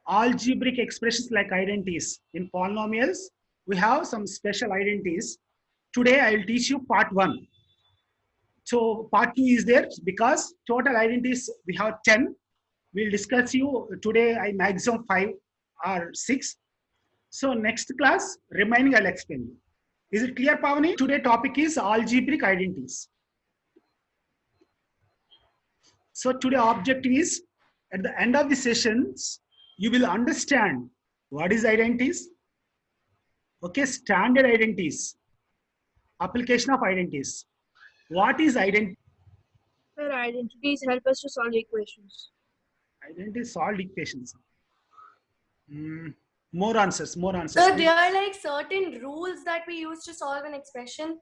algebraic expressions like identities. In polynomials, we have some special identities. Today, I will teach you part 1. So part 2 is there because total identities we have 10. We'll discuss you today. I maximum 5 or 6. So next class, remaining I'll explain you. Is it clear, Pavani? Today topic is algebraic identities. So today objective is at the end of the sessions, you will understand what is identities. Okay, standard identities, application of identities. What is identity? Sir, identities help us to solve equations. Identity solved equations. More answers, more answers. So there are like certain rules that we use to solve an expression.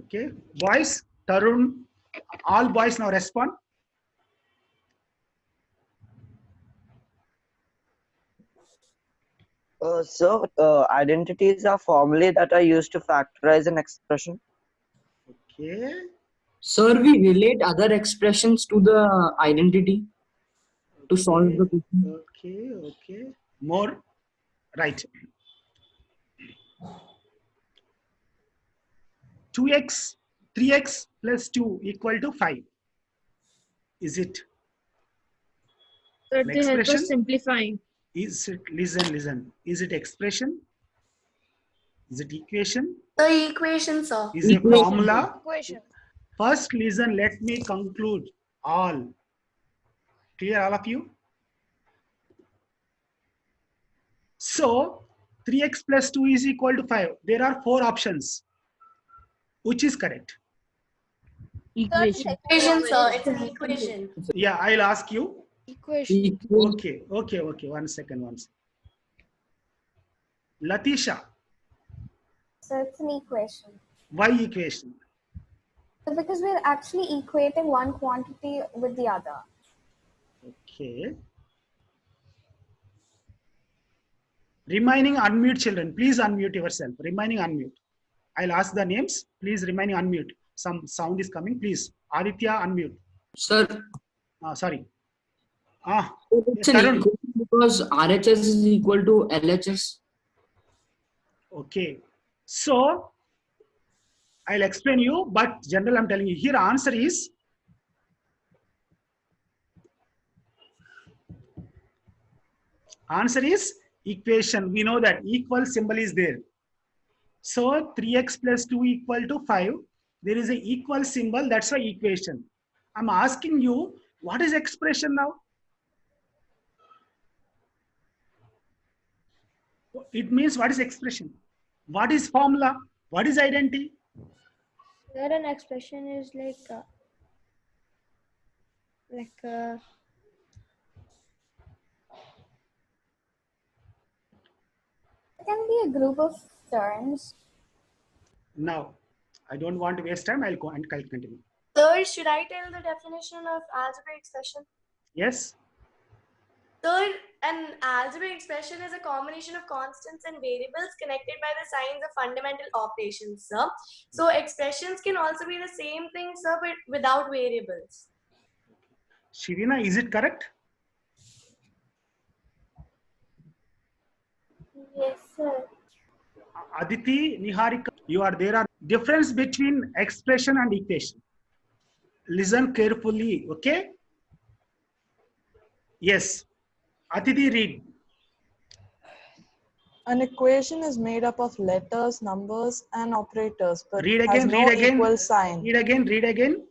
Okay, boys, Tarun, all boys now respond. Identities are formulae that are used to factorize an expression. Okay. Sir, we relate other expressions to the identity to solve the question. Okay, okay. More, right. 2x, 3x plus 2 equal to 5. Is it? Sir, they help expression? us simplifying. Is it, listen. Is it expression? Is it equation? The equation, sir. Is it Equation. formula? Equation. First, listen, let me conclude all. Clear, all of you? So, 3x plus 2 is equal to 5. There are 4 options. Which is correct? Equation. Equation, sir. It's an equation. Yeah, I'll ask you. Equation. Okay. 1 second. Latisha, So it's an equation. why equation? So because we're actually equating one quantity with the other. Okay. Remaining unmute children, please unmute yourself. Remaining unmute. I'll ask the names. Please remaining unmute. Some sound is coming. Please. Aditya unmute. Sir, Sorry. it's an Tarun. equation because RHS is equal to LHS. Okay. So I'll explain you, but general I'm telling you. Here answer is equation. We know that equal symbol is there. So 3x plus 2 equal to 5. There is an equal symbol. That's why equation. I'm asking you, what is expression now? It means what is expression? What is formula? What is identity? Sir, an expression is It can be a group of terms. Now, I don't want to waste time. I'll continue. Sir, should I tell the definition of algebraic expression? Yes. Third, an algebraic expression is a combination of constants and variables connected by the signs of fundamental operations, sir. So expressions can also be the same thing, sir, but without variables. Shivina, is it correct? Yes, sir. Aditi, Niharika, you are there. Are difference between expression and equation. Listen carefully, okay? Yes. Aditi, read. An equation is made up of letters, numbers, and operators, but Read has again, no read again. equal sign. Read again.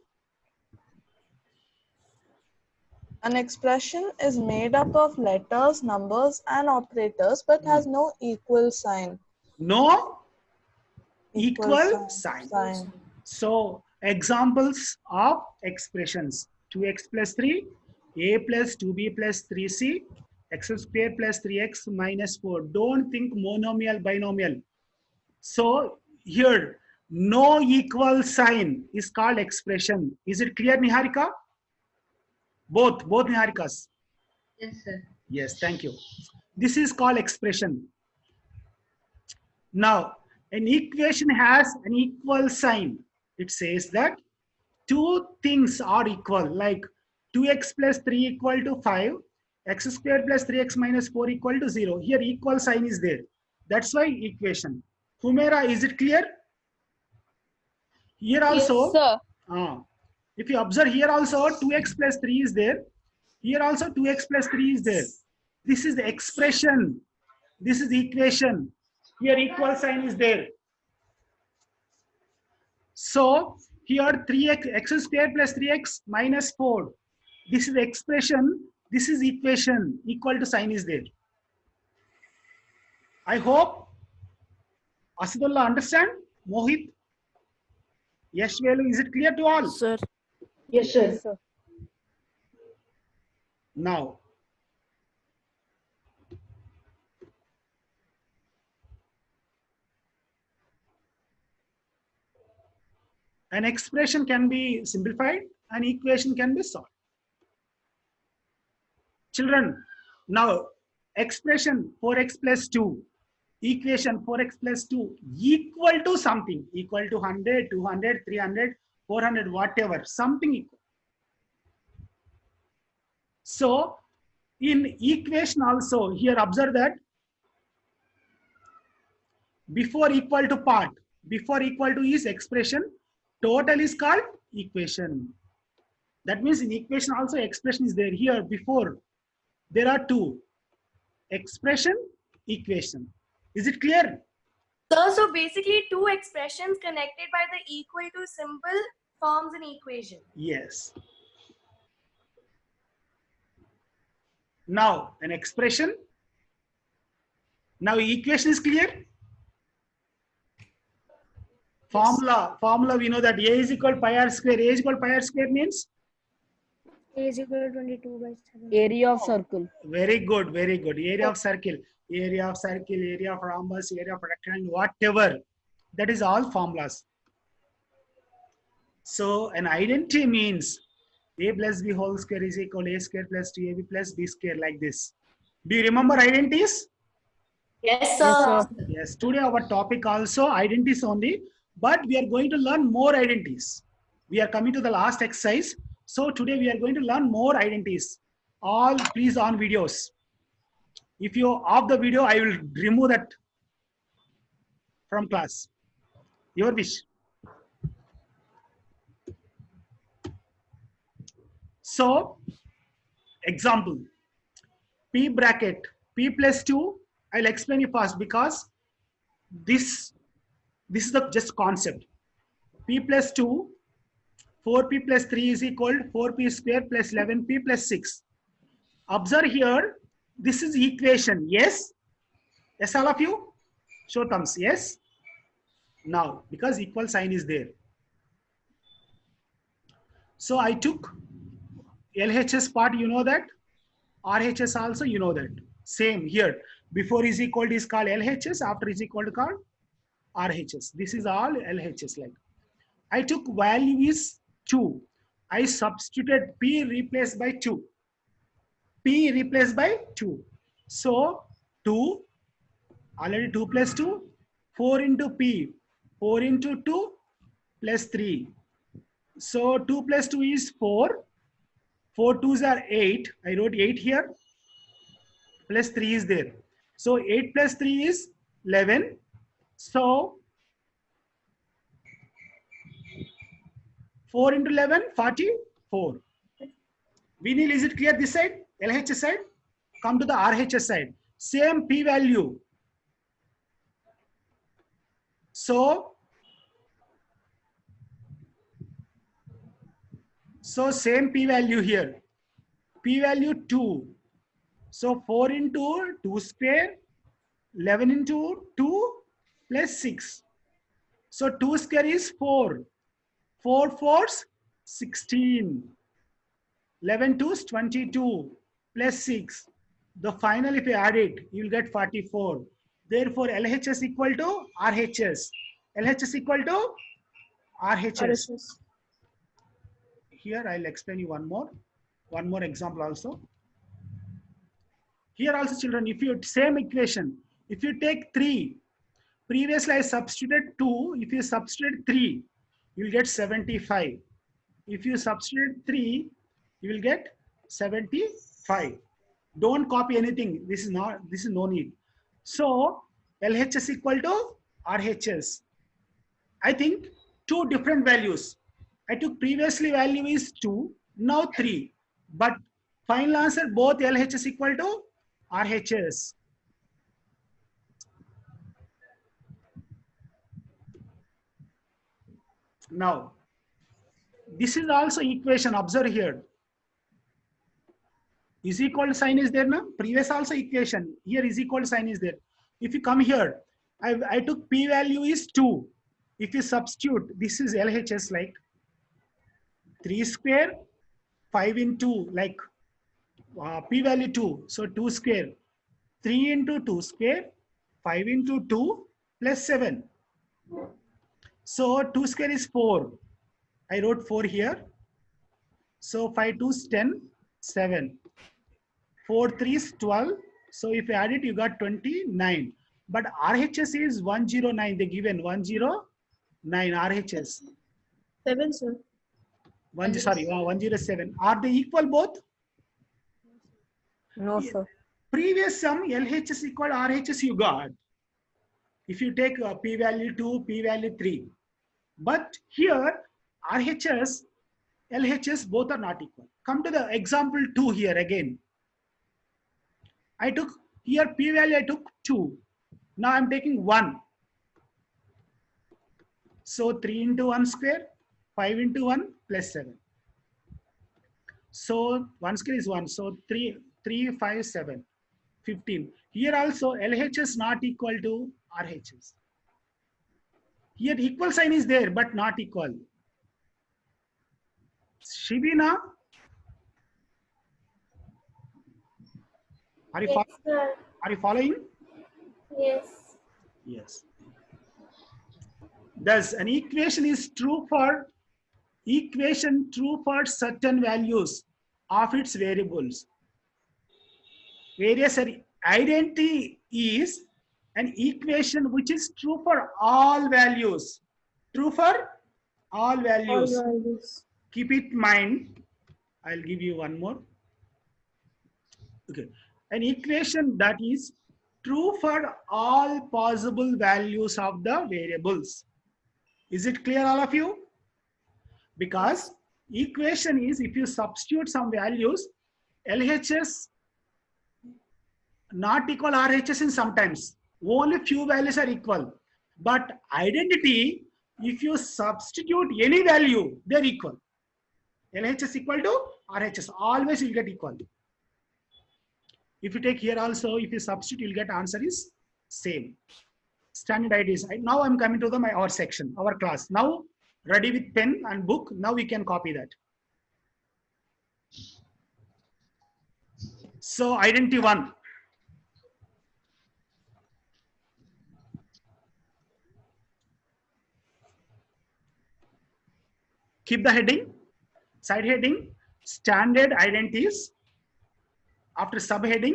An expression is made up of letters, numbers, and operators, but has no equal sign. No equal sign. So, examples of expressions. 2x plus 3, a plus 2b plus 3c, x square plus 3x minus 4. Don't think monomial, binomial. So, here, no equal sign is called expression. Is it clear, Niharika? Both Niharikas. Yes, sir. Yes, thank you. This is called expression. Now, an equation has an equal sign. It says that two things are equal, like 2x plus 3 equal to 5. x square plus 3x minus 4 equal to 0. Here equal sign is there. That's why equation. Humera, is it clear? Here also, Yes, sir. if you observe here also 2x plus 3 is there. Here also 2x plus 3 is there. This is the expression. This is the equation. Here equal sign is there. So here 3x x square plus 3x minus 4. This is the expression. This is equation. Equal to sign is there. I hope Asadullah understand. Mohit. Yes, Velu, is it clear to all? Sir. Yes, sir. Now, an expression can be simplified, an equation can be solved. Children, now expression 4x plus 2, equation 4x plus 2 equal to something, equal to 100, 200, 300, 400, whatever, something equal. So, in equation also, here observe that before equal to part, before equal to is expression, total is called equation. That means in equation also expression is there. Here before there are two, expression, equation. Is it clear? So basically two expressions connected by the equal to symbol forms an equation. Yes. Now an expression. Now equation is clear. Formula we know that A is equal to pi r square. A is equal to pi r square means? A is equal to 22 by 7. Area of circle. Very good, very good. Area of circle, area of circle, area of rhombus, area of rectangle, whatever. That is all formulas. So an identity means a plus b whole square is equal to a square plus 2ab plus b square, like this. Do you remember identities? Yes, sir. Yes, today our topic also identities only, but we are going to learn more identities. We are coming to the last exercise. So today we are going to learn more identities. All please on videos. If you off the video, I will remove that from class. Your wish. So, example, P bracket, P plus 2, I'll explain you fast because this is the just concept. P plus 2, 4P plus 3 is equal to 4P square plus 11P plus 6. Observe here, this is equation, yes? Yes, all of you? Show thumbs, yes? Now, because equal sign is there. So I took LHS part, you know that. RHS also, you know that. Same here. Before is equal to is called LHS, after is equal to called RHS. This is all LHS like. I took value is 2. I substituted P replaced by 2. P replaced by 2. So 2, already 2 plus 2, 4 into P, 4 into 2 plus 3. So 2 plus 2 is 4. 4 2s are 8. I wrote 8 here. Plus 3 is there. So 8 plus 3 is 11. So 4 into 11, 44. Vinil, is it clear this side? LHS side? Come to the RHS side. Same P value. So same P value here. P value 2. So 4 into 2 square, 11 into 2 plus 6. So 2 square is 4. 4 4s 16. 11 2s 22 plus 6. The final, if you add it, you will get 44. Therefore, LHS equal to RHS. LHS equal to RHS. Here I'll explain you one more example also. Here also, children, if you same equation, if you take 3, previously I substituted 2, if you substitute 3, you will get 75. If you substitute 3, you will get 75. Don't copy anything. This is no need. So LHS equal to RHS. I think two different values. I took previously value is 2, now 3. But final answer both LHS equal to RHS. Now, this is also equation. Observe here. Is equal sign is there now? Previous also equation. Here is equal sign is there. If you come here, I took p value is 2. If you substitute, this is LHS like 3 square, 5 into like p value 2. So 2 square, 3 into 2 square, 5 into 2 plus 7. So 2 square is 4. I wrote 4 here. So 5 2 is 10, 7. 4 3 is 12. So if you add it, you got 29. But RHS is 109. They given 109 RHS. 7, sir. 107. Are they equal both? No, sir. Previous sum LHS equal RHS you got. If you take p value 2, p value 3. But here RHS, LHS both are not equal. Come to the example 2 here again. I took here p value I took 2. Now I'm taking 1. So 3 into 1 square, 5 into 1 plus 7. So 1 square is 1. So 3, 5, 7, 15. Here also LHS not equal to RHS. Here equal sign is there, but not equal. Shibina, are you, Yes, sir. are you following? Yes. Yes. Thus, an equation is true for certain values of its variables. Various identity is an equation which is true for all values. True for all values. All values. Keep it in mind. I'll give you one more. Okay. An equation that is true for all possible values of the variables. Is it clear, all of you? Because equation is if you substitute some values, LHS not equal RHS in sometimes. Only few values are equal. But identity, if you substitute any value, they're equal. LHS equal to RHS. Always you'll get equal. If you take here also, if you substitute, you'll get answer is same. Standard IDs. Now I'm coming to our section, our class. Now ready with pen and book. Now we can copy that. So identity 1. Keep the heading, side heading, standard identities. After subheading,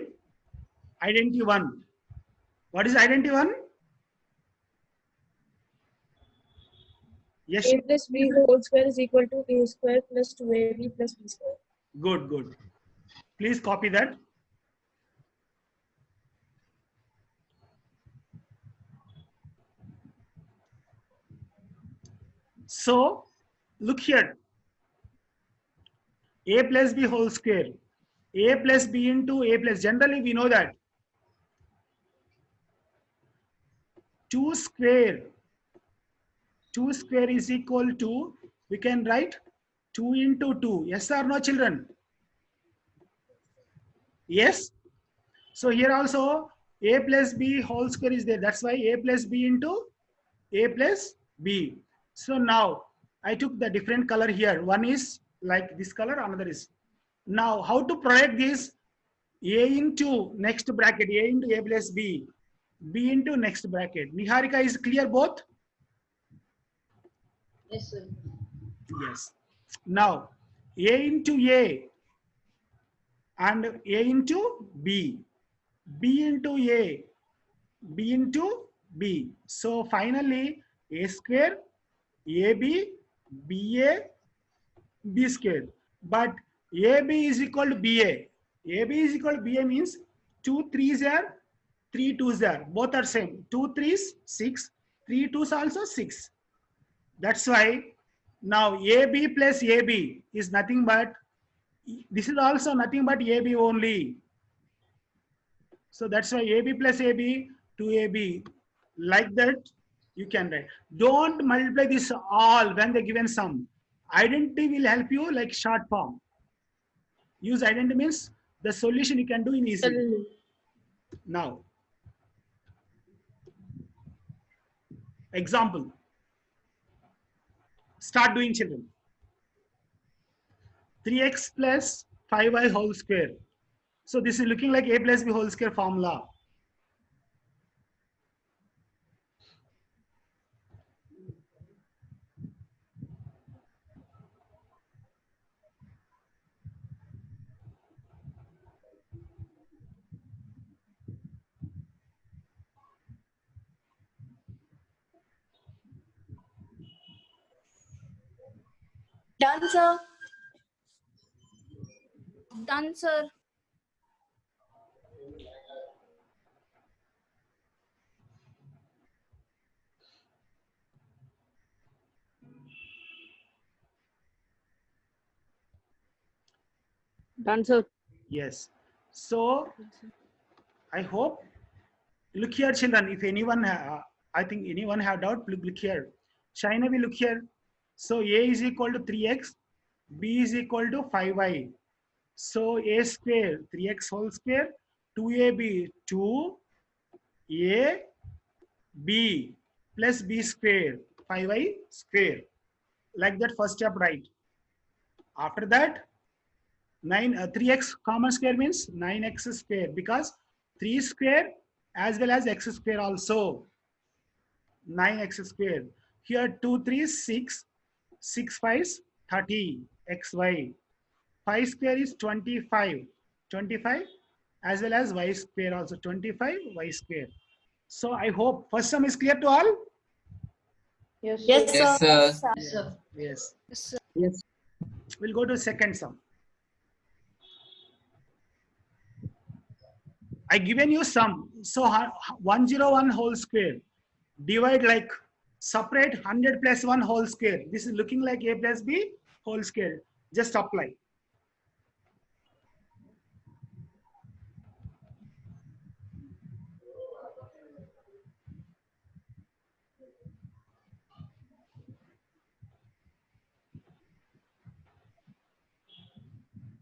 identity 1. What is identity 1? Yes. A plus b whole square is equal to a square plus 2ab plus b square. Good, good. Please copy that. So, look here. A plus b whole square. A plus b into a plus. Generally, we know that 2 square is equal to, we can write 2 into 2. Yes or no, children? Yes. So here also a plus b whole square is there. That's why a plus b into a plus b. So now I took the different color here. One is like this color, another is. Now how to product this? A into next bracket, a into a plus b, b into next bracket. Niharika, is clear both? Yes, sir. Yes. Now a into a and a into b, b into a, b into b. So finally a square, ab, ba, b square. But ab is equal to ba. AB is equal to BA means 2 3s are 3 2s are both are same. 2 3s 6, 3 2s also 6. That's why now AB plus AB is nothing but, this is also nothing but AB only. So that's why AB plus AB, 2AB. Like that, you can write. Don't multiply this all when they given sum. Identity will help you like short form. Use identity means the solution you can do in easy. Now, example. Start doing, children. 3x plus 5y whole square. So this is looking like a plus b whole square formula. Done, sir. Done, sir. Done, sir. Yes. So I hope, look here, children. If anyone, I think anyone have doubt, look here. Shaina, we look here. So A is equal to 3x, B is equal to 5y. So A square, 3x whole square, 2AB, 2A, B plus B square, 5y square. Like that, first step, right? After that, 3x common square means 9x square, because 3 square as well as x square also, 9x square. Here 2 3 6, 6 5 30 xy, 5 square is 25, 25 as well as y square also, 25 y square. So I hope first sum is clear to all. Yes, Yes, sir. sir. Yes. Yes. We'll go to second sum. I given you sum. So 101 whole square. Divide like separate 100 plus 1 whole square. This is looking like a plus b whole square. Just apply.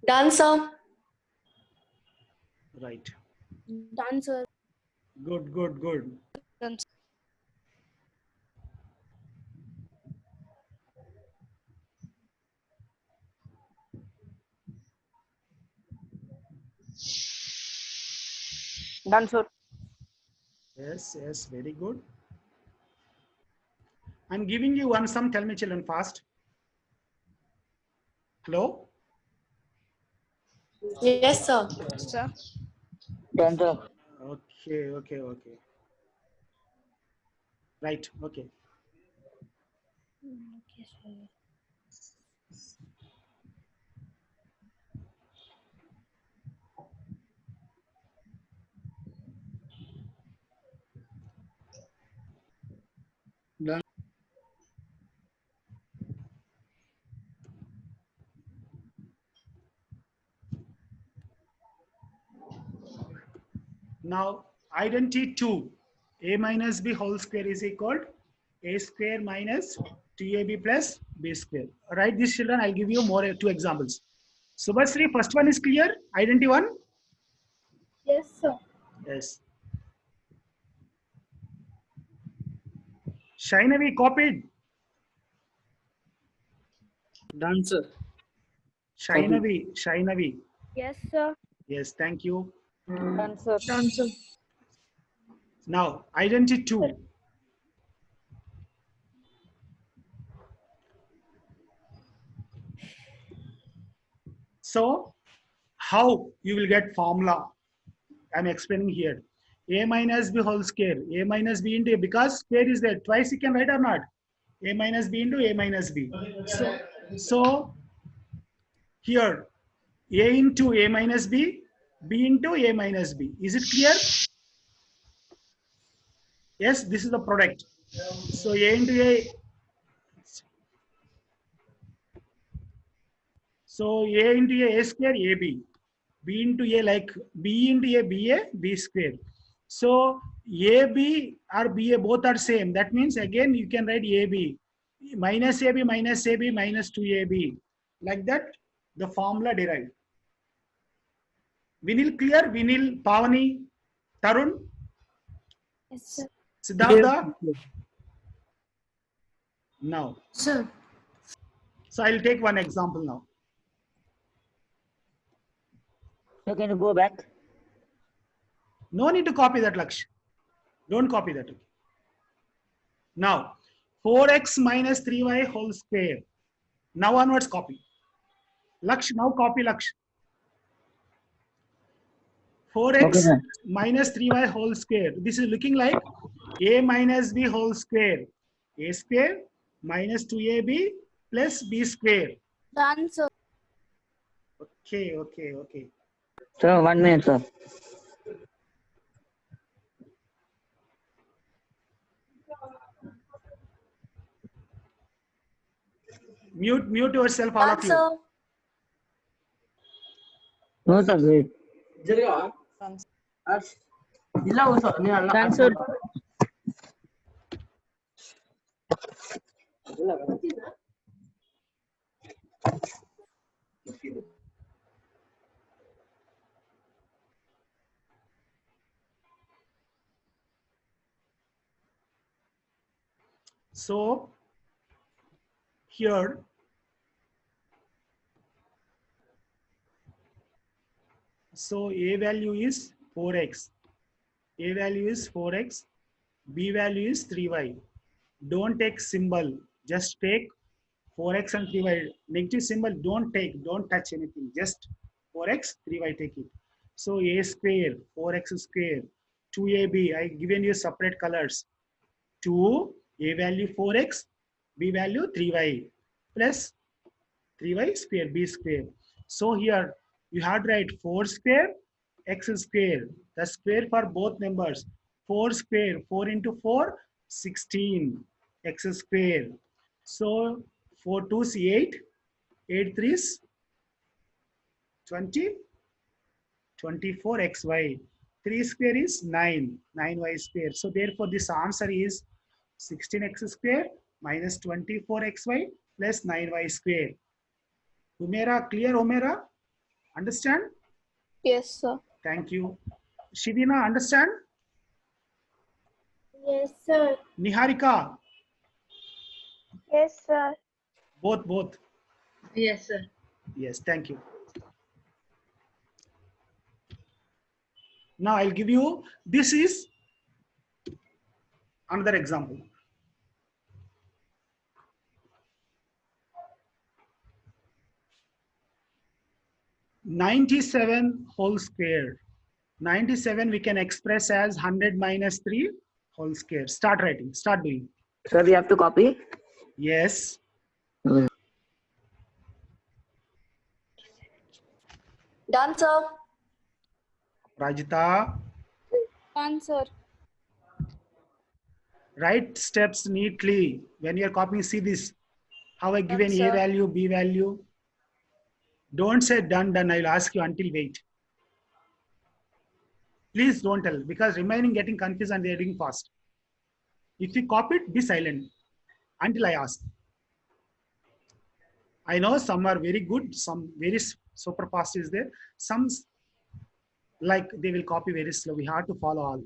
Done, sir. Right. Done, sir. Good, good, good. Done, sir. Yes, yes, very good. I'm giving you one sum. Tell me, children, fast. Hello? Yes, sir. Done, sir. Okay, okay, okay. Right, okay. Done. Now, identity 2. A minus b whole square is equal to a square minus 2ab plus b square. Write this, children. I'll give you more 2 examples. Subhasri, first one is clear. Identity 1. Yes, sir. Yes. Shainavi copied. Done, sir. Shainavi, Shainavi. Yes, sir. Yes, thank you. Done, sir. Done, sir. Now, identity 2. So, how you will get formula? I'm explaining here. A minus b whole square. A minus b into a, because square is there. Twice you can write or not. A minus b into a minus b. So here, a into a minus b B into A minus B. Is it clear? Yes, this is the product. So A into A. So A into A square, AB. B into A, like B into A, B square. So AB or BA both are same. That means again you can write AB minus AB minus AB minus 2AB. Like that, the formula derived. Vinil clear? Vinil, Pavani, Tarun, Yes, sir. Siddhartha? Now. Sir. So I'll take one example now. So can you go back? No need to copy that, Laksh. Don't copy that. Now, 4x minus 3y whole square. Now onwards copy. Laksh, now copy Laksh. 4x Okay, sir. minus 3y whole square. This is looking like a minus b whole square. A square minus 2ab plus b square. Done, sir. Okay, okay, okay. Sir, 1 minute, sir. Mute yourself, all of you. Answer. No, sir, wait. Done, sir. So here, so a value is 4x. A value is 4x. B value is 3y. Don't take symbol. Just take 4x and 3y. Negative symbol, don't touch anything. Just 4x, 3y, take it. So a square, 4x square, 2ab, I given you separate colors. 2, a value 4x, b value 3y, plus 3y square, b square. So here you had to write 4 square, x square, the square for both numbers. 4 square, 4 into 4, 16, x square. So 4 2's 8, 8 3's 20, 24xy. 3 square is 9, 9y square. So therefore this answer is 16x square minus 24xy plus 9y square. Humera, clear Humera? Understand? Yes, sir. Thank you. Shivina, understand? Yes, sir. Niharika, Yes, sir. both. Yes, sir. Yes, thank you. Now I'll give you, this is another example. (97) whole square. 97 we can express as 100 minus 3 whole square. Start writing, start doing. Sir, we have to copy? Yes. Done, sir. Rajita, Done, sir. write steps neatly. When you're copying, see this. How I given A sir. value, B value. Don't say done. I'll ask you until wait. Please don't tell, because remaining getting confused and they're doing fast. If you copy it, be silent until I ask. I know some are very good, some very super fast is there. Some like they will copy very slow. We have to follow all.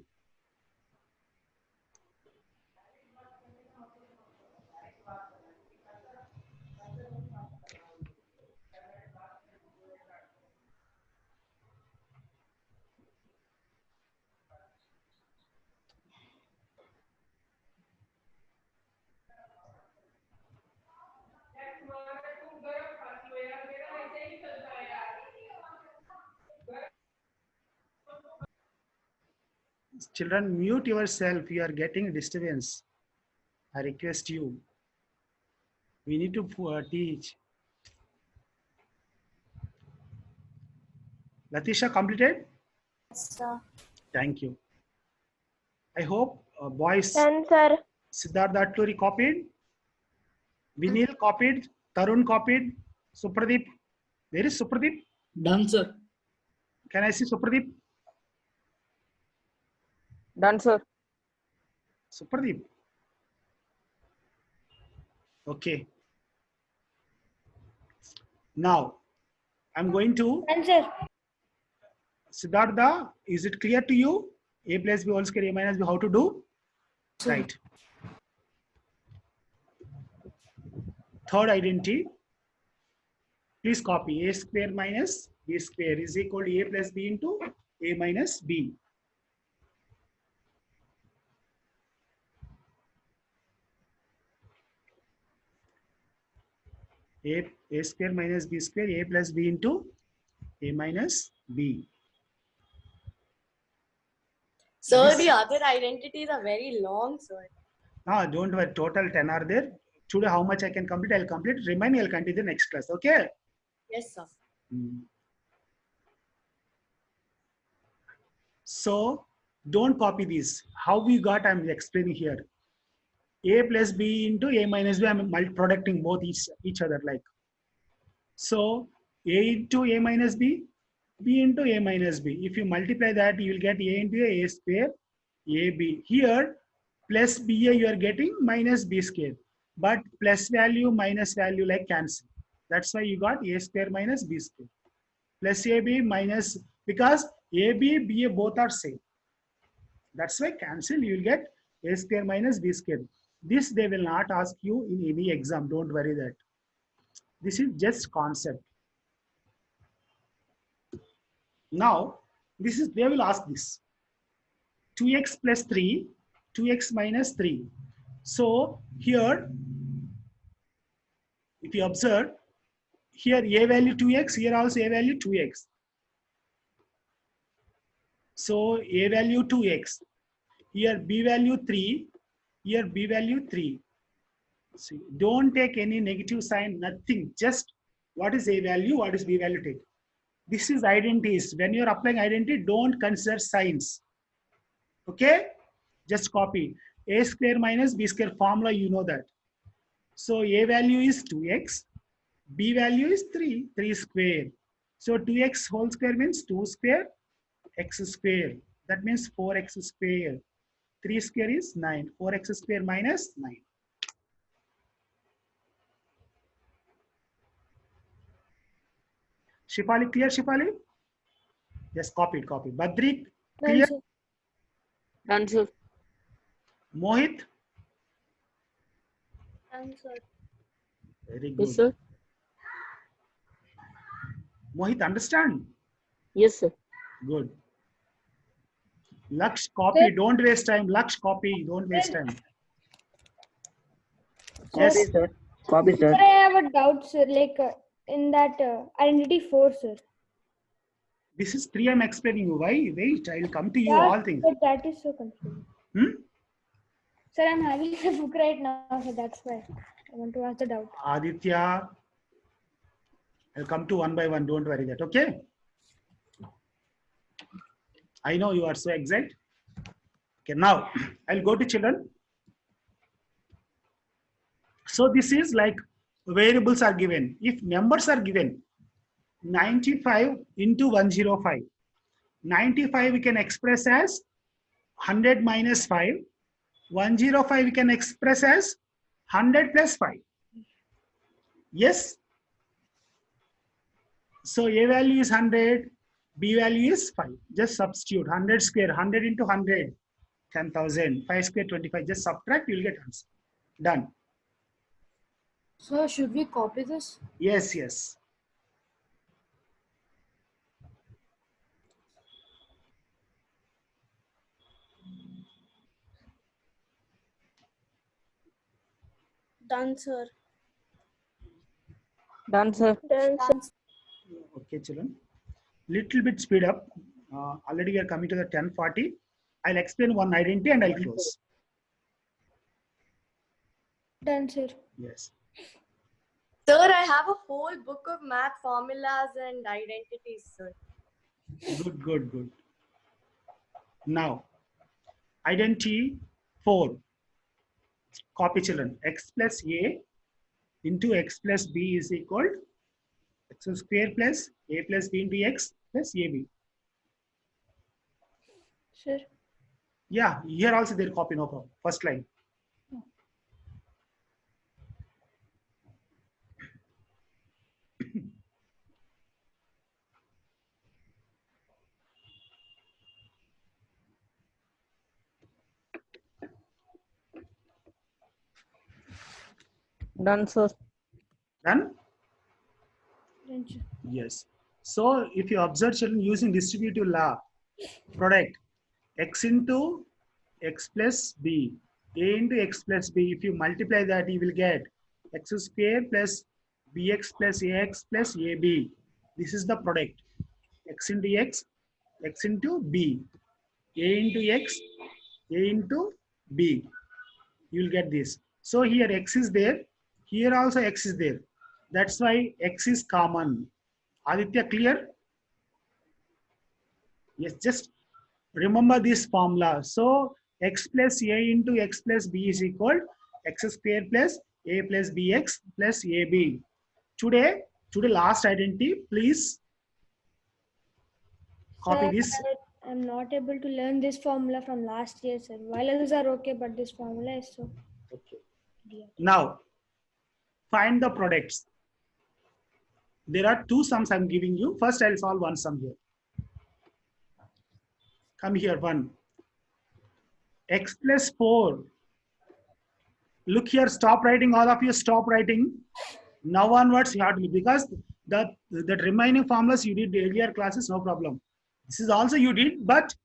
Children, mute yourself. You are getting disturbance. I request you. We need to teach. Latisha completed? Sir. Thank you. I hope boys, Done, sir. Siddhartha Atluri copied, Vinil copied, Tarun copied, Supradeep. Where is Supradeep? Done, sir. Can I see Supradeep? Done, sir. Supradeep. Okay. Now, I'm going to Done, sir. Siddhartha. Is it clear to you? A plus B whole square, A minus B, how to do? Right. Third identity. Please copy. A square minus B square is equal to A plus B into A minus B. A square minus B square, A plus B into A minus B. Sir, This- the other identities are very long, sir. No, don't worry. Total 10 are there. Today, how much I can complete, I'll complete. Remind me, I'll continue the next class. Okay? Yes, sir. So, don't copy these. How we got, I'm explaining here. A plus B into A minus B, I'm producting both each other like. So, A into A minus B, B into A minus B. If you multiply that, you will get A into A square, AB. Here, plus BA, you are getting minus B square. But plus value, minus value like cancel. That's why you got A square minus B square. Plus AB minus, because AB, BA both are same. That's why cancel, you will get A square minus B square. This they will not ask you in any exam. Don't worry that. This is just concept. Now, this is, they will ask this. 2x plus 3, 2x minus 3. So here, if you observe, here A value 2x, here also A value 2x. So A value 2x, here B value 3, here B value 3. See, don't take any negative sign, nothing. Just what is A value, what is B value take. This is identities. When you're applying identity, don't consider signs. Okay? Just copy. A square minus B square formula, you know that. So A value is 2x, B value is 3 square. So 2x whole square means 2 square, x square. That means 4x square. 3 square is 9. 4x square minus 9. Shipali, clear Shipali? Yes, copy. Badri, clear? Done, sir. Mohit? Done, sir. Very good. Yes, sir. Mohit, understand? Yes, sir. Good. Laksh, copy. Don't waste time. Laksh, copy. Don't waste time. Yes. Copy, sir. Copy, sir. Sir, I have a doubt, sir. Like in that identity 4, sir. This is 3 I'm explaining you. Why? Wait, I will come to you Yeah, all things. but that is so confusing. Sir, I'm having the book right now, so that's why I want to ask the doubt. Aditya, I'll come to one by one. Don't worry that. Okay? I know you are so excited. Okay, now I'll go to children. So this is like variables are given. If numbers are given, 95 into 105. 95 we can express as 100 minus 5. 105 we can express as 100 plus 5. Yes? So A value is 100, B value is 5. Just substitute 100 square, 100 into 100, 10,000. 5 square, 25. Just subtract, you'll get answer. Done. Sir, should we copy this? Yes, yes. Done, sir. Done, sir. Done, sir. Okay, children. Little bit speed up. Already we are coming to the 10:40. I'll explain one identity and I'll close. Done, sir. Yes. Sir, I have a whole book of math formulas and identities, sir. Good, good, good. Now, identity 4. Copy children. X plus A into X plus B is equal X square plus A plus B into X plus AB. Sure. Yeah, here also they'll copy, no problem. First line. Done, sir. Done? Done, sir. Yes. So if you observe children using distributive law, product X into X plus B, A into X plus B, if you multiply that, you will get X square plus BX plus AX plus AB. This is the product. X into X, X into B, A into X, A into B. You will get this. So here X is there. Here also X is there. That's why X is common. Aditya, clear? Yes, just remember this formula. So X plus A into X plus B is equal X square plus A plus BX plus AB. Today last identity, please copy Sir, this. I'm not able to learn this formula from last year, sir. While others are okay, but this formula is so. Okay. Now, find the products. There are 2 sums I'm giving you. First, I'll solve one sum here. Come here, 1. X plus 4. Look here, stop writing, all of you stop writing. Now onwards, you have to, because the remaining formulas you did earlier classes, no problem. This is also you did, but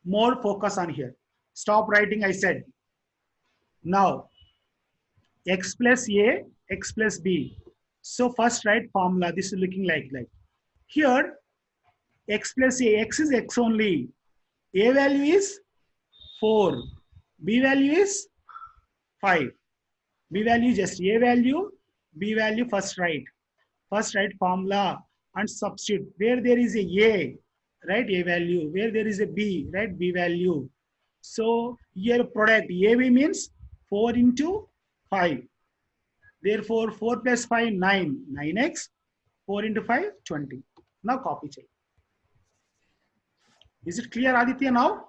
more focus on here. Stop writing, I said. Now, X plus A, X plus B. So first write formula. This is looking like here X plus A. X is X only. A value is 4. B value is 5. B value just A value. B value first write. First write formula and substitute. Where there is a, write A value. Where there is a B, write B value. So here product AB means 4 into 5. Therefore, 4 plus 5, 9. 9x. 4 into 5, 20. Now copy check. Is it clear, Aditya, now?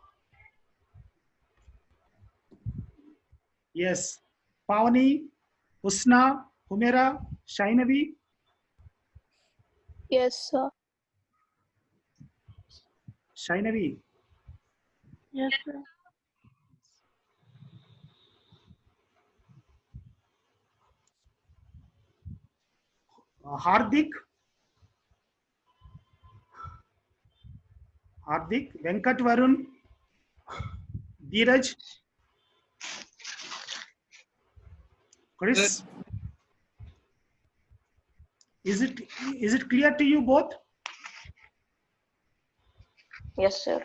Yes. Pavani, Usna, Humera, Shainavi. Yes, sir. Shainavi. Yes, sir. Hardik. Hardik. Venkat Varun. Dheeraj. Chris. Is it clear to you both? Yes, sir.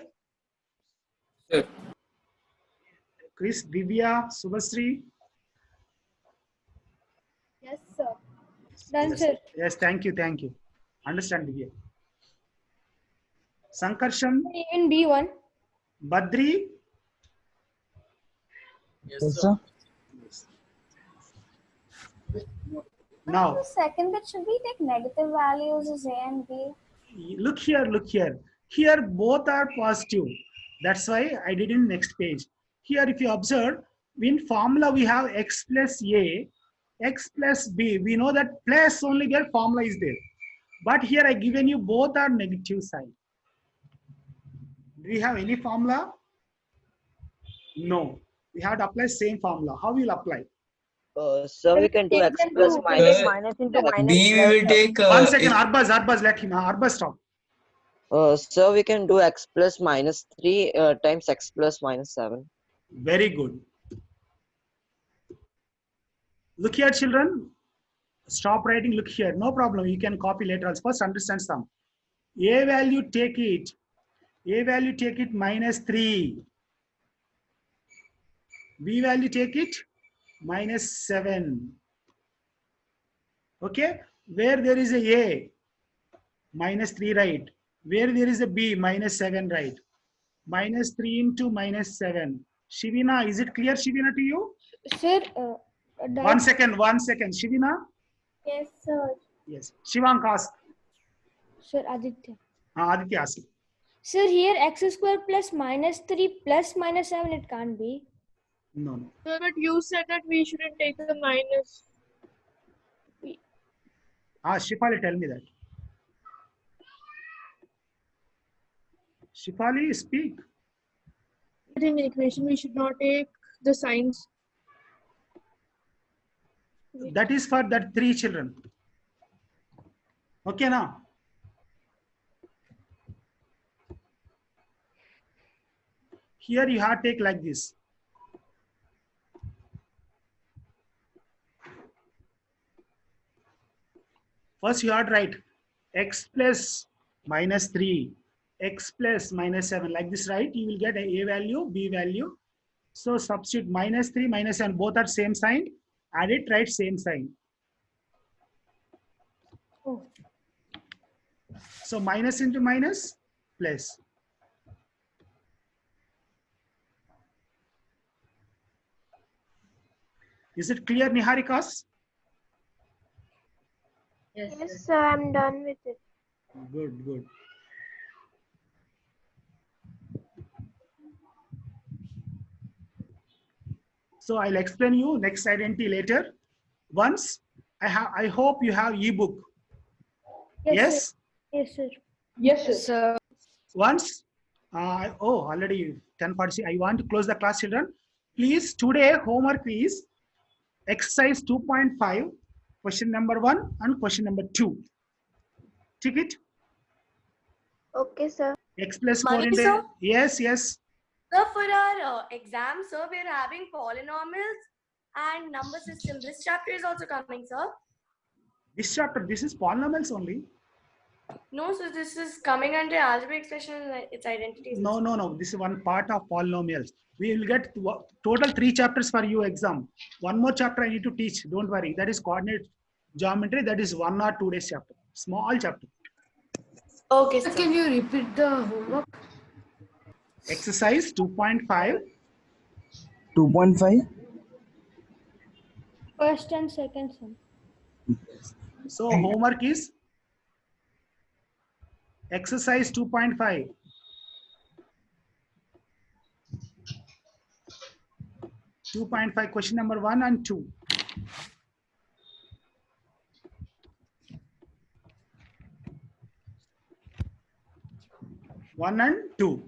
Sir. Chris, Divya, Subhasri. Yes, sir. Done, Yes, sir. yes, thank you. Understand, Divya. Sankarshan, Even B1. Badri. Yes, sir. Now, The second bit, should we take negative values as A and B? look here. Here both are positive. That's why I did in next page. Here, if you observe, in formula we have X plus A, X plus B. We know that plus only their formula is there. But here I given you both are negative side. Do we have any formula? No. We have to apply same formula. How will apply? So we can do X plus minus minus into minus B we will take. 1 second, Arbaz, let him. Arbaz, stop. So we can do X plus minus 3 times X plus minus 7. Very good. Look here, children. Stop writing. Look here. No problem. You can copy later. First, understand some. A value, take it. A value, take it minus 3. B value, take it minus 7. Okay. Where there is a minus 3, right? Where there is a b, minus 7, right? Minus 3 into minus 7. Shivina, is it clear, Shivina, to you? Sir, 1 second, 1 second. Shivina? Yes, sir. Yes. Shivank, ask. Sir, Aditya. Aditya, ask. Sir, here x square plus minus 3 plus minus 7, it can't be. No, no. Sir, but you said that we shouldn't take the minus. Shifali, tell me that. Shifali, speak. I think in equation we should not take the signs. That is for that 3 children. Okay, now. Here you have to take like this. First you have to write x plus minus 3, x plus minus 7, like this, right? You will get a value, b value. So substitute minus 3, minus 7, both are same sign. Add it, write same sign. Oh. So minus into minus, plus. Is it clear, Niharikas? Yes, sir, I'm done with it. Good, good. So I'll explain you next identity later. Once I hope you have ebook. Yes? Sir. Yes, sir. Yes, sir. Once, already 10:40. I want to close the class, children. Please, today homework is exercise 2.5, question number 1 and question number 2. Take it. Okay, sir. X plus 4 Mani, into... sir? Yes, yes. Sir, for our exam, sir, we're having polynomials and number system. This chapter is also coming, sir. This chapter, this is polynomials only. No, so this is coming under algebraic expression and its identities. No, no, no. This is one part of polynomials. We will get total 3 chapters for you exam. One more chapter I need to teach. Don't worry. That is coordinate geometry. That is 1 or 2 days chapter. Small chapter. Okay, sir. Can you repeat the homework? Exercise 2.5. 2.5. First and second sum. So homework is exercise 2.5. 2.5 question number 1 and 2. 1 and 2.